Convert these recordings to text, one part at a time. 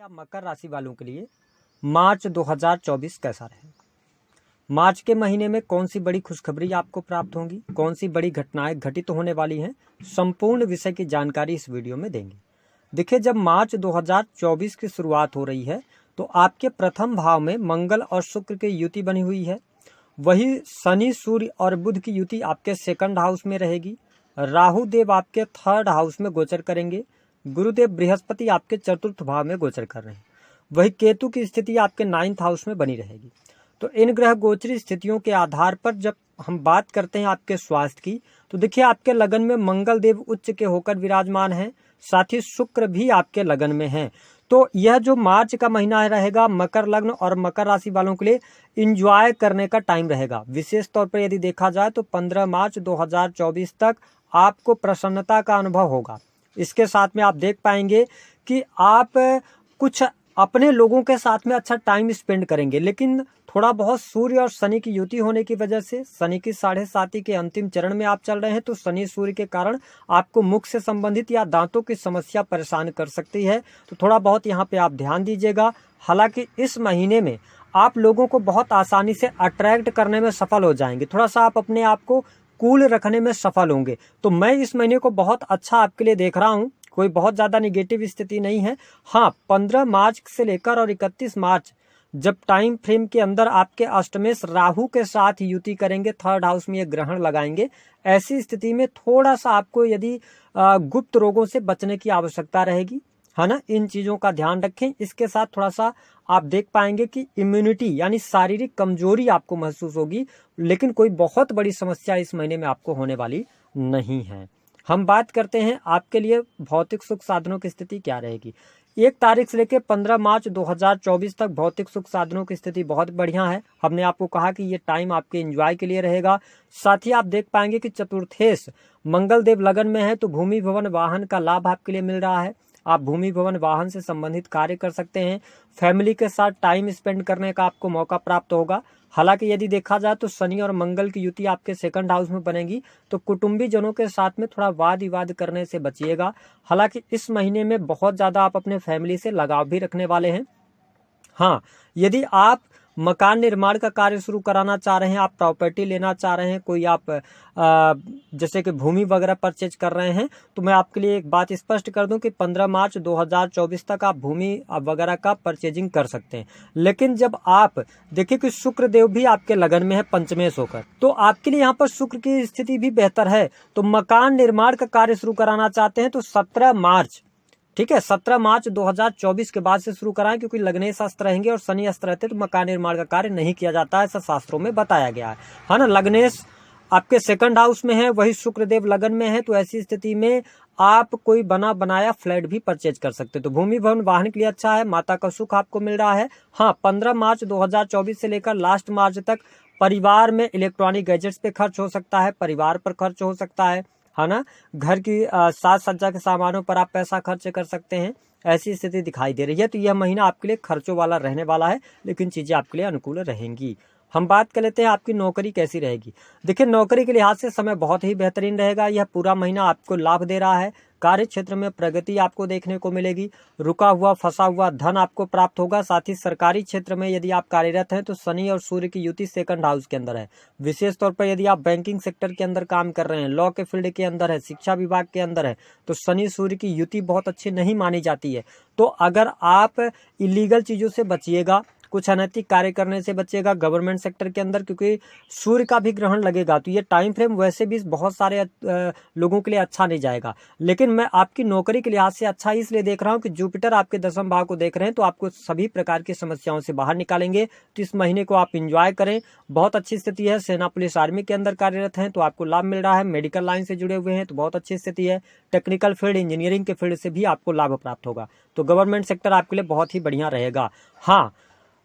आप मकर राशि वालों के लिए मार्च 2024 कैसा रहेगा। मार्च के महीने में कौन सी बड़ी खुशखबरी आपको प्राप्त होंगी, कौन सी बड़ी घटनाएं घटित होने वाली हैं, संपूर्ण विषय की जानकारी इस वीडियो में देंगे। देखिए, जब मार्च 2024 की शुरुआत हो रही है तो आपके प्रथम भाव में मंगल और शुक्र की युति बनी हुई है। वही शनि, सूर्य और बुध की युति आपके सेकंड हाउस में रहेगी। राहु देव आपके थर्ड हाउस में गोचर करेंगे। गुरुदेव बृहस्पति आपके चतुर्थ भाव में गोचर कर रहे हैं। वही केतु की स्थिति आपके नाइन्थ हाउस में बनी रहेगी। तो इन ग्रह गोचरी स्थितियों के आधार पर जब हम बात करते हैं आपके स्वास्थ्य की, तो देखिए आपके लगन में मंगल देव उच्च के होकर विराजमान हैं, साथ ही शुक्र भी आपके लगन में हैं। तो यह जो मार्च का महीना रहेगा मकर लग्न और मकर राशि वालों के लिए इंजॉय करने का टाइम रहेगा। विशेष तौर पर यदि देखा जाए तो 15 मार्च 2024 तक आपको प्रसन्नता का अनुभव होगा। इसके साथ में आप देख पाएंगे कि आप कुछ अपने लोगों के साथ में अच्छा टाइम स्पेंड करेंगे, लेकिन थोड़ा बहुत सूर्य और शनि की युति होने की वजह से, शनि की 7.5 के अंतिम चरण में आप चल रहे हैं, तो शनि सूर्य के कारण आपको मुख से संबंधित या दांतों की समस्या परेशान कर सकती है। तो थोड़ा बहुत यहाँ पे आप ध्यान दीजिएगा। हालांकि इस महीने में आप लोगों को बहुत आसानी से अट्रैक्ट करने में सफल हो जाएंगे। थोड़ा सा आप अपने आप को कूल रखने में सफल होंगे। तो मैं इस महीने को बहुत अच्छा आपके लिए देख रहा हूँ, कोई बहुत ज़्यादा निगेटिव स्थिति नहीं है। हाँ, 15 मार्च से लेकर और 31 मार्च जब टाइम फ्रेम के अंदर आपके अष्टमेश राहु के साथ युति करेंगे, थर्ड हाउस में ये ग्रहण लगाएंगे, ऐसी स्थिति में थोड़ा सा आपको यदि गुप्त रोगों से बचने की आवश्यकता रहेगी, है ना। इन चीज़ों का ध्यान रखें। इसके साथ थोड़ा सा आप देख पाएंगे कि इम्यूनिटी यानी शारीरिक कमजोरी आपको महसूस होगी, लेकिन कोई बहुत बड़ी समस्या इस महीने में आपको होने वाली नहीं है। हम बात करते हैं आपके लिए भौतिक सुख साधनों की स्थिति क्या रहेगी। 1 तारीख से लेकर 15 मार्च 2024 तक भौतिक सुख साधनों की स्थिति बहुत बढ़िया है। हमने आपको कहा कि ये टाइम आपके एंजॉय के लिए रहेगा। साथ ही आप देख पाएंगे कि चतुर्थेश मंगल देव लगन में है, तो भूमि भवन वाहन का लाभ आपके लिए मिल रहा है। आप भूमि भवन वाहन से संबंधित कार्य कर सकते हैं। फैमिली के साथ टाइम स्पेंड करने का आपको मौका प्राप्त होगा। हालांकि यदि देखा जाए तो शनि और मंगल की युति आपके सेकंड हाउस में बनेगी, तो कुटुंबी जनों के साथ में थोड़ा वाद विवाद करने से बचिएगा। हालांकि इस महीने में बहुत ज़्यादा आप अपने फैमिली से लगाव भी रखने वाले हैं। हाँ, यदि आप मकान निर्माण का कार्य शुरू कराना चाह रहे हैं, आप प्रॉपर्टी लेना चाह रहे हैं, कोई आप जैसे कि भूमि वगैरह परचेज कर रहे हैं, तो मैं आपके लिए एक बात स्पष्ट कर दूं कि 15 मार्च 2024 तक आप भूमि वगैरह का परचेजिंग कर सकते हैं। लेकिन जब आप देखिए कि शुक्र देव भी आपके लगन में है पंचमेश होकर, तो आपके लिए यहाँ पर शुक्र की स्थिति भी बेहतर है। तो मकान निर्माण का कार्य शुरू कराना चाहते हैं तो 17 मार्च, ठीक है, 17 मार्च 2024 के बाद से शुरू कराएं, क्योंकि लग्नेश अस्त्र रहेंगे और शनि अस्त्र रहते तो मकान निर्माण का कार्य नहीं किया जाता है, ऐसा शास्त्रों में बताया गया है ना। लग्नेश आपके सेकंड हाउस में है, वही शुक्रदेव लगन में है, तो ऐसी स्थिति में आप कोई बना बनाया फ्लैट भी परचेज कर सकते हैं। तो भूमि भवन वाहन के लिए अच्छा है, माता का सुख आपको मिल रहा है। हाँ, 15 मार्च 2024 से लेकर लास्ट मार्च तक परिवार में इलेक्ट्रॉनिक गैजेट्स पे खर्च हो सकता है, परिवार पर खर्च हो सकता है ना। घर की साज सज्जा के सामानों पर आप पैसा खर्च कर सकते हैं, ऐसी स्थिति दिखाई दे रही है। तो यह महीना आपके लिए खर्चों वाला रहने वाला है, लेकिन चीज़ें आपके लिए अनुकूल रहेंगी। हम बात कर लेते हैं आपकी नौकरी कैसी रहेगी। देखिए, नौकरी के लिहाज से समय बहुत ही बेहतरीन रहेगा। यह पूरा महीना आपको लाभ दे रहा है। कार्य क्षेत्र में प्रगति आपको देखने को मिलेगी। रुका हुआ फंसा हुआ धन आपको प्राप्त होगा। साथ ही सरकारी क्षेत्र में यदि आप कार्यरत हैं तो शनि और सूर्य की युति सेकंड हाउस के अंदर है। विशेष तौर पर यदि आप बैंकिंग सेक्टर के अंदर काम कर रहे हैं, लॉ के फील्ड के अंदर है, शिक्षा विभाग के अंदर है, तो शनि सूर्य की युति बहुत अच्छी नहीं मानी जाती है। तो अगर आप इलीगल चीज़ों से बचिएगा, कुछ अनैतिक कार्य करने से बचिएगा गवर्नमेंट सेक्टर के अंदर, क्योंकि सूर्य का भी ग्रहण लगेगा, तो ये टाइम फ्रेम वैसे भी बहुत सारे लोगों के लिए अच्छा नहीं जाएगा। लेकिन मैं आपकी नौकरी के लिहाज से अच्छा इसलिए देख रहा हूँ कि जुपिटर आपके 10वें भाव को देख रहे हैं, तो आपको सभी प्रकार की समस्याओं से बाहर निकालेंगे। तो इस महीने को आप इंजॉय करें, बहुत अच्छी स्थिति है। सेना पुलिस आर्मी के अंदर कार्यरत हैं तो आपको लाभ मिल रहा है। मेडिकल लाइन से जुड़े हुए हैं तो बहुत अच्छी स्थिति है। टेक्निकल फील्ड, इंजीनियरिंग के फील्ड से भी आपको लाभ प्राप्त होगा। तो गवर्नमेंट सेक्टर आपके लिए बहुत ही बढ़िया रहेगा। हाँ,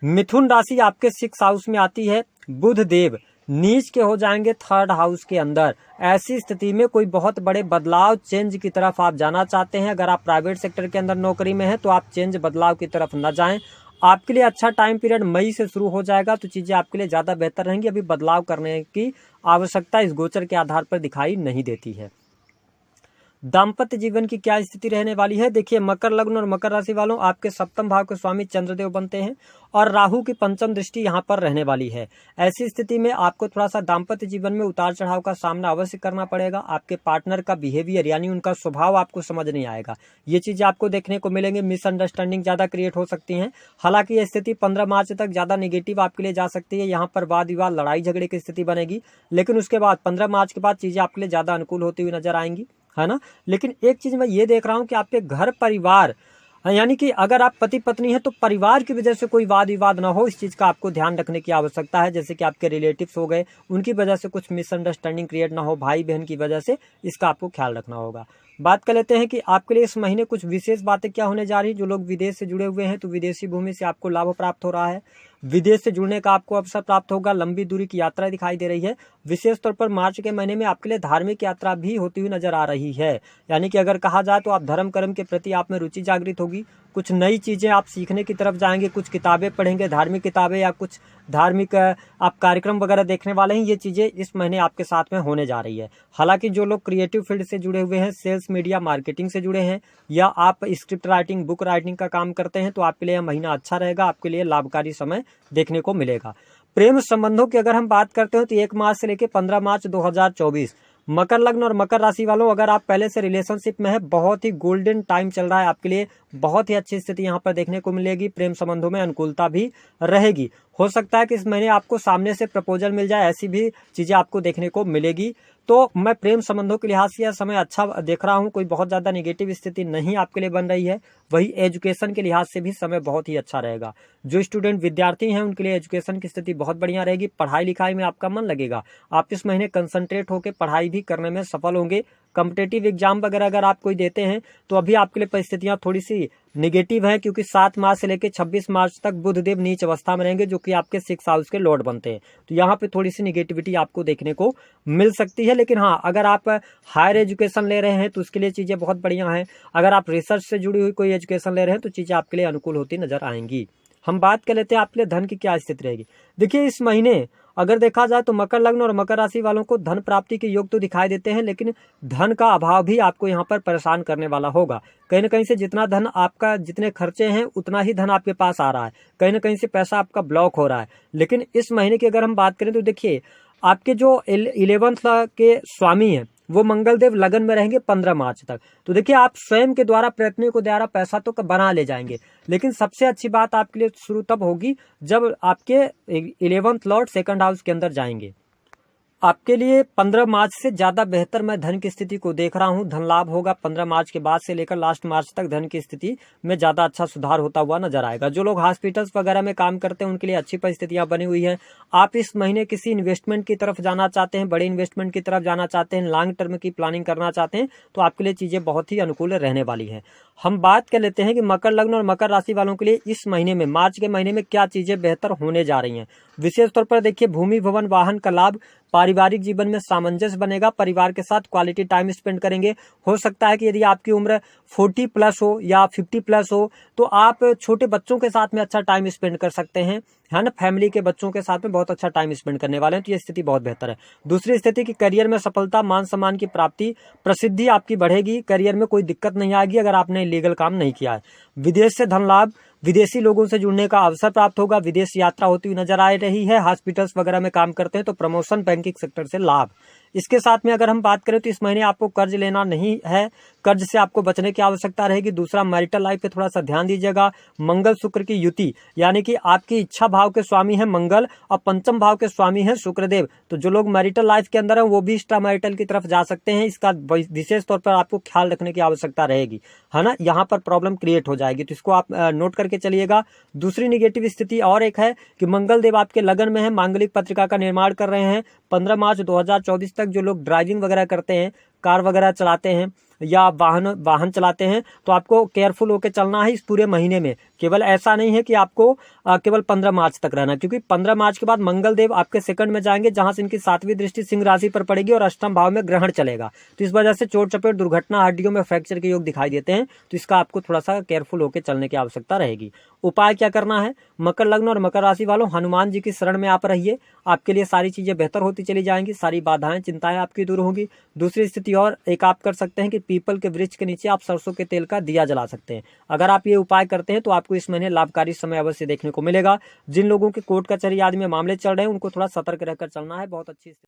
मिथुन राशि आपके 6 हाउस में आती है। बुध देव नीच के हो जाएंगे थर्ड हाउस के अंदर। ऐसी स्थिति में कोई बहुत बड़े बदलाव, चेंज की तरफ आप जाना चाहते हैं, अगर आप प्राइवेट सेक्टर के अंदर नौकरी में हैं तो आप चेंज, बदलाव की तरफ न जाएं। आपके लिए अच्छा टाइम पीरियड मई से शुरू हो जाएगा, तो चीजें आपके लिए ज्यादा बेहतर रहेंगी। अभी बदलाव करने की आवश्यकता इस गोचर के आधार पर दिखाई नहीं देती है। दाम्पत्य जीवन की क्या स्थिति रहने वाली है। देखिए, मकर लग्न और मकर राशि वालों, आपके सप्तम भाव के स्वामी चंद्रदेव बनते हैं और राहु की पंचम दृष्टि यहाँ पर रहने वाली है। ऐसी स्थिति में आपको थोड़ा सा दाम्पत्य जीवन में उतार चढ़ाव का सामना अवश्य करना पड़ेगा। आपके पार्टनर का बिहेवियर यानी उनका स्वभाव आपको समझ नहीं आएगा, ये चीजें आपको देखने को मिलेंगे। मिसअंडरस्टैंडिंग ज्यादा क्रिएट हो सकती है। हालांकि यह स्थिति 15 मार्च तक ज्यादा नेगेटिव आपके लिए जा सकती है। यहाँ पर वाद विवाद, लड़ाई झगड़े की स्थिति बनेगी, लेकिन उसके बाद 15 मार्च के बाद चीजें आपके लिए ज्यादा अनुकूल होती हुई नजर आएंगी, है ना। लेकिन एक चीज मैं ये देख रहा हूं कि आपके घर परिवार, यानी कि अगर आप पति पत्नी हैं तो परिवार की वजह से कोई वाद विवाद ना हो, इस चीज का आपको ध्यान रखने की आवश्यकता है। जैसे कि आपके रिलेटिव्स हो गए, उनकी वजह से कुछ मिसअंडरस्टैंडिंग क्रिएट ना हो, भाई बहन की वजह से, इसका आपको ख्याल रखना होगा। बात कर लेते हैं कि आपके लिए इस महीने कुछ विशेष बातें क्या होने जा रही है। जो लोग विदेश से जुड़े हुए हैं तो विदेशी भूमि से आपको लाभ प्राप्त हो रहा है। विदेश से जुड़ने का आपको अवसर प्राप्त होगा। लंबी दूरी की यात्रा दिखाई दे रही है। विशेष तौर पर मार्च के महीने में आपके लिए धार्मिक यात्रा भी होती हुई नजर आ रही है। यानी कि अगर कहा जाए तो आप धर्म कर्म के प्रति आप में रुचि जागृत होगी। कुछ नई चीजें आप सीखने की तरफ जाएंगे, कुछ किताबें पढ़ेंगे, धार्मिक किताबें या कुछ धार्मिक आप कार्यक्रम वगैरह देखने वाले हैं। ये चीजें इस महीने आपके साथ में होने जा रही है। हालांकि जो लोग क्रिएटिव फील्ड से जुड़े हुए हैं, सेल्स, मीडिया, मार्केटिंग से जुड़े हैं, या आप स्क्रिप्ट राइटिंग, बुक राइटिंग का काम करते हैं, तो आपके लिए यह महीना अच्छा रहेगा, आपके लिए लाभकारी समय देखने को मिलेगा। प्रेम संबंधों की अगर हम बात करते हो तो 1 मार्च से लेकर 15 मार्च 2024, मकर लग्न और मकर राशि वालों, अगर आप पहले से रिलेशनशिप में है, बहुत ही गोल्डन टाइम चल रहा है आपके लिए। बहुत ही अच्छी स्थिति यहाँ पर देखने को मिलेगी। प्रेम संबंधों में अनुकूलता भी रहेगी। हो सकता है कि इस महीने आपको सामने से प्रपोजल मिल जाए, ऐसी भी चीजें आपको देखने को मिलेगी। तो मैं प्रेम संबंधों के लिहाज से यह समय अच्छा देख रहा हूँ। कोई बहुत ज्यादा नेगेटिव स्थिति नहीं आपके लिए बन रही है। वही एजुकेशन के लिहाज से भी समय बहुत ही अच्छा रहेगा। जो स्टूडेंट, विद्यार्थी हैं, उनके लिए एजुकेशन की स्थिति बहुत बढ़िया रहेगी। पढ़ाई लिखाई में आपका मन लगेगा। आप इस महीने कंसंट्रेट होकर पढ़ाई भी करने में सफल होंगे। कॉम्पिटेटिव एग्जाम वगैरह अगर आप कोई देते हैं तो अभी आपके लिए परिस्थितियां थोड़ी सी नेगेटिव है, क्योंकि 7 मार्च से लेकर 26 मार्च तक बुधदेव नीच अवस्था में रहेंगे, जो कि आपके 6 हाउस के लॉर्ड बनते हैं। तो यहाँ पे थोड़ी सी नेगेटिविटी आपको देखने को मिल सकती है। लेकिन हाँ, अगर आप हायर एजुकेशन ले रहे हैं तो उसके लिए चीजें बहुत बढ़िया हैं। अगर आप रिसर्च से जुड़ी हुई कोई एजुकेशन ले रहे हैं तो चीजें आपके लिए अनुकूल होती नजर आएंगी। हम बात कर लेते हैं आपके लिए धन की क्या स्थिति रहेगी। देखिए, इस महीने अगर देखा जाए तो मकर लग्न और मकर राशि वालों को धन प्राप्ति के योग तो दिखाई देते हैं, लेकिन धन का अभाव भी आपको यहाँ पर परेशान करने वाला होगा। कहीं ना कहीं से जितना धन आपका, जितने खर्चे हैं, उतना ही धन आपके पास आ रहा है। कहीं ना कहीं से पैसा आपका ब्लॉक हो रहा है। लेकिन इस महीने की अगर हम बात करें तो देखिए, आपके जो 11th के स्वामी हैं वो मंगलदेव लगन में रहेंगे 15 मार्च तक। तो देखिए, आप स्वयं के द्वारा, प्रयत्नों के द्वारा पैसा तो बना ले जाएंगे। लेकिन सबसे अच्छी बात आपके लिए शुरू तब होगी जब आपके 11th लॉर्ड 2nd हाउस के अंदर जाएंगे। आपके लिए 15 मार्च से ज्यादा बेहतर मैं धन की स्थिति को देख रहा हूं। धन लाभ होगा। 15 मार्च के बाद से लेकर लास्ट मार्च तक धन की स्थिति में ज्यादा अच्छा सुधार होता हुआ नजर आएगा। जो लोग हॉस्पिटल्स वगैरह में काम करते हैं उनके लिए अच्छी परिस्थितियां बनी हुई है। आप इस महीने किसी इन्वेस्टमेंट की तरफ जाना चाहते हैं, बड़े इन्वेस्टमेंट की तरफ जाना चाहते हैं, लॉन्ग टर्म की प्लानिंग करना चाहते हैं, तो आपके लिए चीजें बहुत ही अनुकूल रहने वाली है। हम बात कर लेते हैं कि मकर लग्न और मकर राशि वालों के लिए इस महीने में, मार्च के महीने में क्या चीजें बेहतर होने जा रही हैं। विशेष तौर पर देखिए, भूमि, भवन, वाहन का लाभ, पारिवारिक जीवन में सामंजस्य बनेगा। परिवार के साथ क्वालिटी टाइम स्पेंड करेंगे। हो सकता है कि यदि आपकी उम्र 40 प्लस हो या 50 प्लस हो तो आप छोटे बच्चों के साथ में अच्छा टाइम स्पेंड कर सकते हैं, है ना। फैमिली के बच्चों के साथ में बहुत अच्छा टाइम स्पेंड करने वाले हैं, तो ये स्थिति बहुत बेहतर है। दूसरी स्थिति की करियर में सफलता, मान सम्मान की प्राप्ति, प्रसिद्धि आपकी बढ़ेगी। करियर में कोई दिक्कत नहीं आएगी अगर आपने लीगल काम नहीं किया है। विदेश से धन लाभ, विदेशी लोगों से जुड़ने का अवसर प्राप्त होगा। विदेश यात्रा होती हुई नजर आ रही है। हॉस्पिटल्स वगैरह में काम करते हैं तो प्रमोशन, बैंकिंग सेक्टर से लाभ। इसके साथ में अगर हम बात करें तो इस महीने आपको कर्ज लेना नहीं है, कर्ज से आपको बचने की आवश्यकता रहेगी। दूसरा, मैरिटल लाइफ पे थोड़ा सा ध्यान दीजिएगा। मंगल शुक्र की युति, यानी कि आपकी इच्छा भाव के स्वामी है मंगल और पंचम भाव के स्वामी है शुक्रदेव। तो जो लोग मैरिटल लाइफ के अंदर हैं वो भी एक्स्ट्रा मैरिटल की तरफ जा सकते हैं। इसका विशेष तौर पर आपको ख्याल रखने की आवश्यकता रहेगी, है ना। यहाँ पर प्रॉब्लम क्रिएट हो जाएगी, तो इसको आप नोट करके चलिएगा। दूसरी निगेटिव स्थिति और एक है कि मंगल देव आपके लगन में है, मांगलिक पत्रिका का निर्माण कर रहे हैं। 15 मार्च 2024 तक जो लोग ड्राइविंग वगैरह करते हैं, कार वगैरह चलाते हैं या वाहन चलाते हैं, तो आपको केयरफुल होकर चलना है इस पूरे महीने में, केवल ऐसा नहीं है कि आपको केवल 15 मार्च तक रहना, क्योंकि 15 मार्च के बाद मंगल देव आपके सेकंड में जाएंगे, जहां से इनकी 7वीं दृष्टि सिंह राशि पर पड़ेगी और अष्टम भाव में ग्रहण चलेगा। तो इस वजह से चोट चपेट, दुर्घटना, हड्डियों में फ्रैक्चर के योग दिखाई देते हैं। तो इसका आपको थोड़ा सा केयरफुल होकर चलने की आवश्यकता रहेगी। उपाय क्या करना है? मकर लग्न और मकर राशि वालों, हनुमान जी की शरण में आप रहिए, आपके लिए सारी चीजें बेहतर होती चली जाएंगी, सारी बाधाएं, चिंताएं आपकी दूर होंगी। दूसरी स्थिति और एक आप कर सकते हैं कि पीपल के वृक्ष के नीचे आप सरसों के तेल का दिया जला सकते हैं। अगर आप ये उपाय करते हैं तो आपको इस महीने लाभकारी समय अवश्य देखने को मिलेगा। जिन लोगों के कोर्ट कचहरी आदि में मामले चल रहे हैं, उनको थोड़ा सतर्क रहकर चलना है। बहुत अच्छी